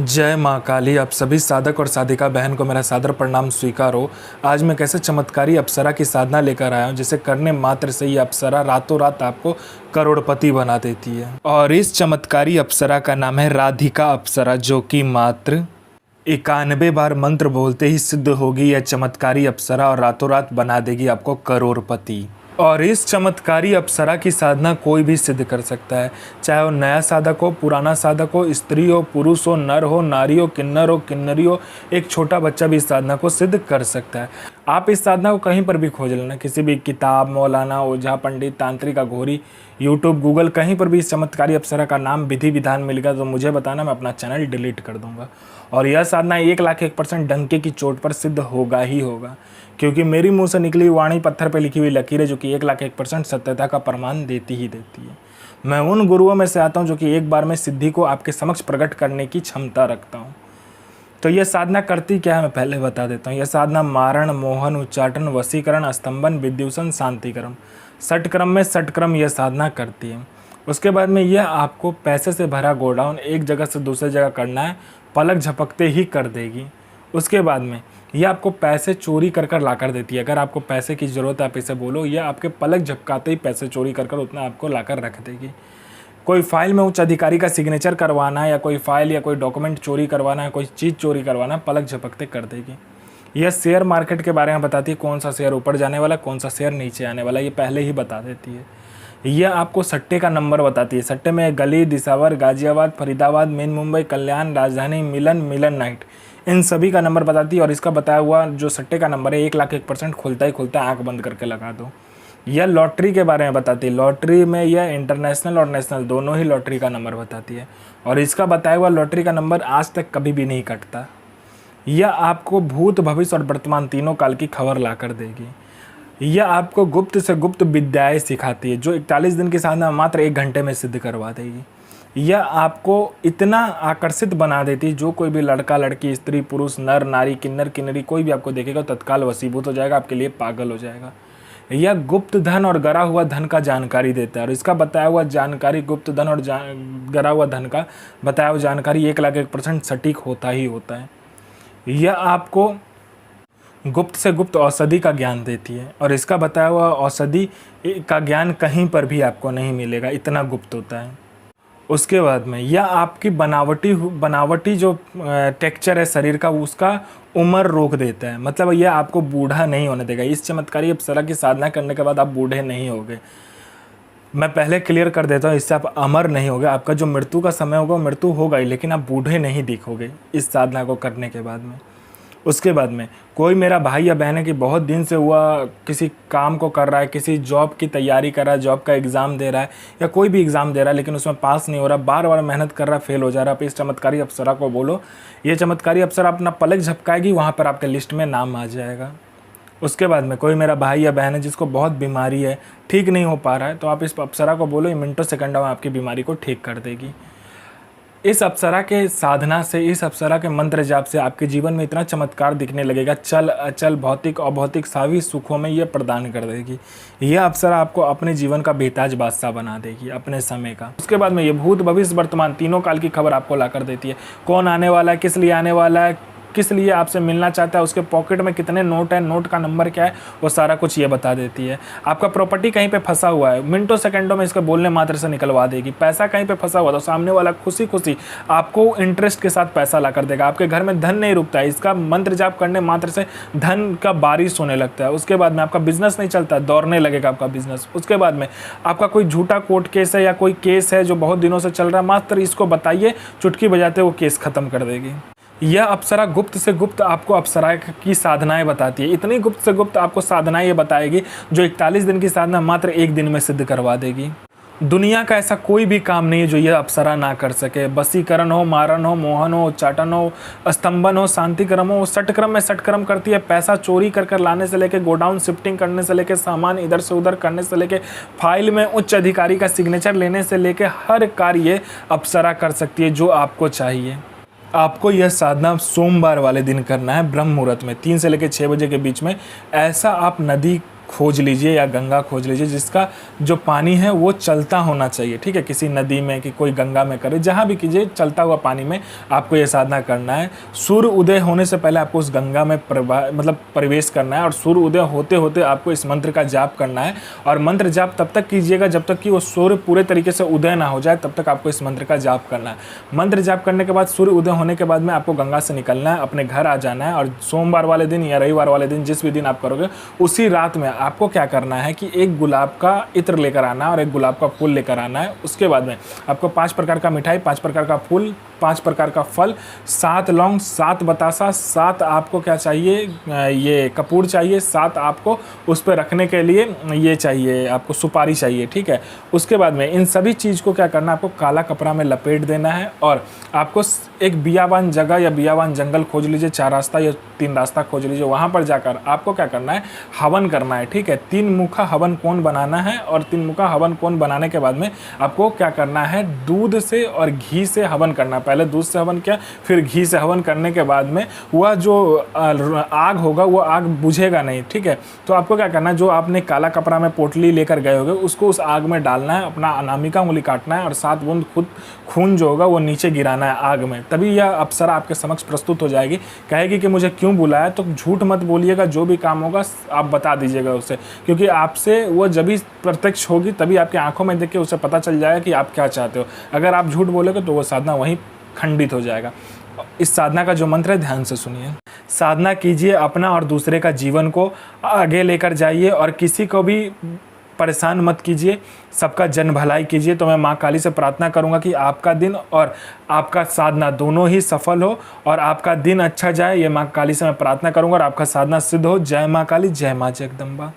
जय माँ काली। आप सभी साधक और साधिका बहन को मेरा सादर प्रणाम स्वीकार हो। आज मैं कैसे चमत्कारी अप्सरा की साधना लेकर आया हूँ जिसे करने मात्र से ही अप्सरा रातों रात आपको करोड़पति बना देती है। और इस चमत्कारी अप्सरा का नाम है राधिका अप्सरा, जो कि मात्र 91 बार मंत्र बोलते ही सिद्ध होगी यह चमत्कारी अप्सरा और रातों रात बना देगी आपको करोड़पति। और इस चमत्कारी अप्सरा की साधना कोई भी सिद्ध कर सकता है, चाहे वो नया साधक हो, पुराना साधक हो, स्त्री हो, पुरुष हो, नर हो, नारी हो, किन्नर हो, किन्नरी हो, एक छोटा बच्चा भी इस साधना को सिद्ध कर सकता है। आप इस साधना को कहीं पर भी खोज लेना, किसी भी किताब, मौलाना, ओझा, पंडित, तांत्रिक, अघोरी, यूट्यूब, गूगल, कहीं पर भी इस चमत्कारी अप्सरा का नाम विधि विधान मिलेगा तो मुझे बताना, मैं अपना चैनल डिलीट कर दूंगा। और यह साधना 1,01% डंके की चोट पर सिद्ध होगा ही होगा, क्योंकि मेरी मुंह से निकली वाणी पत्थर पर लिखी हुई लकीरें जो कि 1,01% सत्यता का प्रमाण देती ही देती है। मैं उन गुरुओं में से आता हूं जो कि एक बार में सिद्धि को आपके समक्ष प्रकट करने की क्षमता रखता हूं। तो यह साधना करती क्या है मैं पहले बता देता हूँ। यह साधना मारण, मोहन, उच्चाटन, वशीकरण, स्तंभन, विद्युषण, शांतिक्रम, षटक्रम में षटक्रम यह साधना करती है। उसके बाद में यह आपको पैसे से भरा गोडाउन एक जगह से दूसरी जगह करना है, पलक झपकते ही कर देगी। उसके बाद में यह आपको पैसे चोरी कर कर ला कर देती है। अगर आपको पैसे की ज़रूरत है आप इसे बोलो, यह आपके पलक झपकाते ही पैसे चोरी कर कर उतना आपको ला कर रख देगी। कोई फाइल में उच्च अधिकारी का सिग्नेचर करवाना है, या कोई फाइल या कोई डॉक्यूमेंट चोरी करवाना है, कोई चीज़ चोरी करवाना है, पलक झपकते कर देगी। यह शेयर मार्केट के बारे में बताती है, कौन सा शेयर ऊपर जाने वाला, कौन सा शेयर नीचे आने वाला, ये पहले ही बता देती है। यह आपको सट्टे का नंबर बताती है। सट्टे में गली, दिसावर, गाजियाबाद, फरीदाबाद, मेन मुंबई, कल्याण, राजधानी, मिलन, मिलन नाइट, इन सभी का नंबर बताती है। और इसका बताया हुआ जो सट्टे का नंबर है 1,01% खुलता ही खुलता है, आँख बंद करके लगा दो। यह लॉटरी के बारे में बताती है। लॉटरी में यह इंटरनेशनल और नेशनल दोनों ही लॉटरी का नंबर बताती है। और इसका बताया हुआ लॉटरी का नंबर आज तक कभी भी नहीं कटता। यह आपको भूत, भविष्य और वर्तमान तीनों काल की खबर ला कर देगी। यह आपको गुप्त से गुप्त विद्याएं सिखाती है जो 41 दिन की साधना मात्र 1 घंटे में सिद्ध करवा देगी। यह आपको इतना आकर्षित बना देती है, जो कोई भी लड़का, लड़की, स्त्री, पुरुष, नर, नारी, किन्नर, किन्नरी कोई भी आपको देखेगा तत्काल वशीभूत हो जाएगा, आपके लिए पागल हो जाएगा। यह गुप्त धन और गरा हुआ धन का जानकारी देता है। और इसका बताया हुआ जानकारी, गुप्त धन और गरा हुआ धन का बताया हुआ जानकारी 1,01% सटीक होता ही होता है। यह आपको गुप्त से गुप्त औषधि का ज्ञान देती है। और इसका बताया हुआ औषधि का ज्ञान कहीं पर भी आपको नहीं मिलेगा, इतना गुप्त होता है। उसके बाद में यह आपकी बनावटी जो टेक्सचर है शरीर का, उसका उम्र रोक देता है। मतलब यह आपको बूढ़ा नहीं होने देगा। इस चमत्कारी अप्सरा की साधना करने के बाद आप बूढ़े नहीं होगे। मैं पहले क्लियर कर देता हूँ, इससे आप अमर नहीं होगे। आपका जो मृत्यु का समय होगा मृत्यु होगा ही, लेकिन आप बूढ़े नहीं दिखोगे इस साधना को करने के बाद में। उसके बाद में कोई मेरा भाई या बहन है कि बहुत दिन से हुआ किसी काम को कर रहा है, किसी जॉब की तैयारी कर रहा है, जॉब का एग्ज़ाम दे रहा है या कोई भी एग्ज़ाम दे रहा है, लेकिन उसमें पास नहीं हो रहा, बार बार मेहनत कर रहा, फेल हो जा रहा है। आप इस चमत्कारी अप्सरा को बोलो, ये चमत्कारी अप्सरा अपना पलक झपकाएगी, वहाँ पर आपके लिस्ट में नाम आ जाएगा। उसके बाद में कोई मेरा भाई या बहन है जिसको बहुत बीमारी है, ठीक नहीं हो पा रहा है, तो आप इस अप्सरा को बोलो, ये मिनटों सेकंडों में आपकी बीमारी को ठीक कर देगी। इस अप्सरा के साधना से, इस अप्सरा के मंत्र जाप से आपके जीवन में इतना चमत्कार दिखने लगेगा, चल अचल, भौतिक अभौतिक सभी सुखों में यह प्रदान कर देगी। यह अप्सरा आपको अपने जीवन का बेताज बादशाह बना देगी अपने समय का। उसके बाद में ये भूत, भविष्य, वर्तमान तीनों काल की खबर आपको ला कर देती है। कौन आने वाला है, किस लिए आने वाला है, किस लिए आपसे मिलना चाहता है, उसके पॉकेट में कितने नोट है, नोट का नंबर क्या है, वो सारा कुछ ये बता देती है। आपका प्रॉपर्टी कहीं पे फंसा हुआ है, मिनटों सेकंडों में इसका बोलने मात्र से निकलवा देगी। पैसा कहीं पे फंसा हुआ तो सामने वाला खुशी खुशी आपको इंटरेस्ट के साथ पैसा ला कर देगा। आपके घर में धन नहीं रुकता है, इसका मंत्र जाप करने मात्र से धन का बारिश होने लगता है। उसके बाद में आपका बिजनेस नहीं चलता, दौड़ने लगेगा आपका बिजनेस। उसके बाद में आपका कोई झूठा कोर्ट केस है या कोई केस है जो बहुत दिनों से चल रहा है, मात्र इसको बताइए, चुटकी बजाते वो केस खत्म कर देगी। यह अप्सरा गुप्त से गुप्त आपको अप्सरा की साधनाएं बताती है। इतनी गुप्त से गुप्त आपको साधनाएं ये बताएगी जो 41 दिन की साधना मात्र 1 दिन में सिद्ध करवा देगी। दुनिया का ऐसा कोई भी काम नहीं है जो यह अप्सरा ना कर सके। वशीकरण हो, मारण हो, मोहन हो, उच्चाटन हो, स्तंभन हो, शांतिक्रम हो, षटक्रम में षटक्रम करती है। पैसा चोरी कर कर लाने से लेके, गोडाउन शिफ्टिंग करने से लेके, सामान इधर से उधर करने से लेके, फाइल में उच्च अधिकारी का सिग्नेचर लेने से लेके, हर कार्य अप्सरा कर सकती है जो आपको चाहिए। आपको यह साधना सोमवार वाले दिन करना है, ब्रह्म मुहूर्त में 3 से लेकर 6 बजे के बीच में। ऐसा आप नदी खोज लीजिए या गंगा खोज लीजिए जिसका जो पानी है वो चलता होना चाहिए, ठीक है। किसी नदी में कि कोई गंगा में करे, जहाँ भी कीजिए चलता हुआ पानी में आपको ये साधना करना है। सूर्य उदय होने से पहले आपको उस गंगा में प्रवेश करना है और सूर्य उदय होते होते आपको इस मंत्र का जाप करना है। और मंत्र जाप तब तक कीजिएगा जब तक कि वो सूर्य पूरे तरीके से उदय ना हो जाए, तब तक आपको इस मंत्र का जाप करना है। मंत्र जाप करने के बाद सूर्य उदय होने के बाद में आपको गंगा से निकलना है, अपने घर आ जाना है। और सोमवार वाले दिन या रविवार वाले दिन जिस भी दिन आप करोगे, उसी रात में आपको क्या करना है कि एक गुलाब का इत्र लेकर आना है और एक गुलाब का फूल लेकर आना है। उसके बाद में आपको 5 प्रकार का मिठाई, 5 प्रकार का फूल, 5 प्रकार का फल, 7 लौंग, 7 बतासा, 7 आपको क्या चाहिए, ये कपूर चाहिए, 7 आपको उस पर रखने के लिए ये चाहिए, आपको सुपारी चाहिए, ठीक है। उसके बाद में इन सभी चीज़ को क्या करना है, आपको काला कपड़ा में लपेट देना है और आपको एक बियावान जगह या बियावान जंगल खोज लीजिए, 4 रास्ता या 3 रास्ता खोज लीजिए। वहाँ पर जाकर आपको क्या करना है, हवन करना है, ठीक है। 3 मुखा हवन कौन बनाना है और 3 मुखा हवन कौन बनाने के बाद में आपको क्या करना है, दूध से और घी से हवन करना है। पहले दूध से हवन किया, फिर घी से हवन करने के बाद में वह जो आग होगा वो आग बुझेगा नहीं, ठीक है। तो आपको क्या करना है, जो आपने काला कपड़ा में पोटली लेकर गए होगे उसको उस आग में डालना है, अपना अनामिका उंगली काटना है और 7 बूंद खुद खून जो होगा वो नीचे गिराना है आग में। तभी यह अप्सरा आपके समक्ष प्रस्तुत हो जाएगी, कहेगी कि मुझे क्यों बुलाया। तो झूठ मत बोलिएगा, जो भी काम होगा आप बता दीजिएगा उसे, क्योंकि आपसे वो जब भी प्रत्यक्ष होगी तभी आपकी आंखों में देख के उसे पता चल जाएगा कि आप क्या चाहते हो। अगर आप झूठ बोलोगे तो वो साधना वहीं खंडित हो जाएगा। इस साधना का जो मंत्र है ध्यान से सुनिए। साधना कीजिए, अपना और दूसरे का जीवन को आगे लेकर जाइए और किसी को भी परेशान मत कीजिए, सबका जन भलाई कीजिए। तो मैं माँ काली से प्रार्थना करूंगा कि आपका दिन और आपका साधना दोनों ही सफल हो और आपका दिन अच्छा जाए। ये माँ काली से मैं प्रार्थना करूंगा और आपका साधना सिद्ध हो। जय माँ काली, जय माँ जगदम्बा।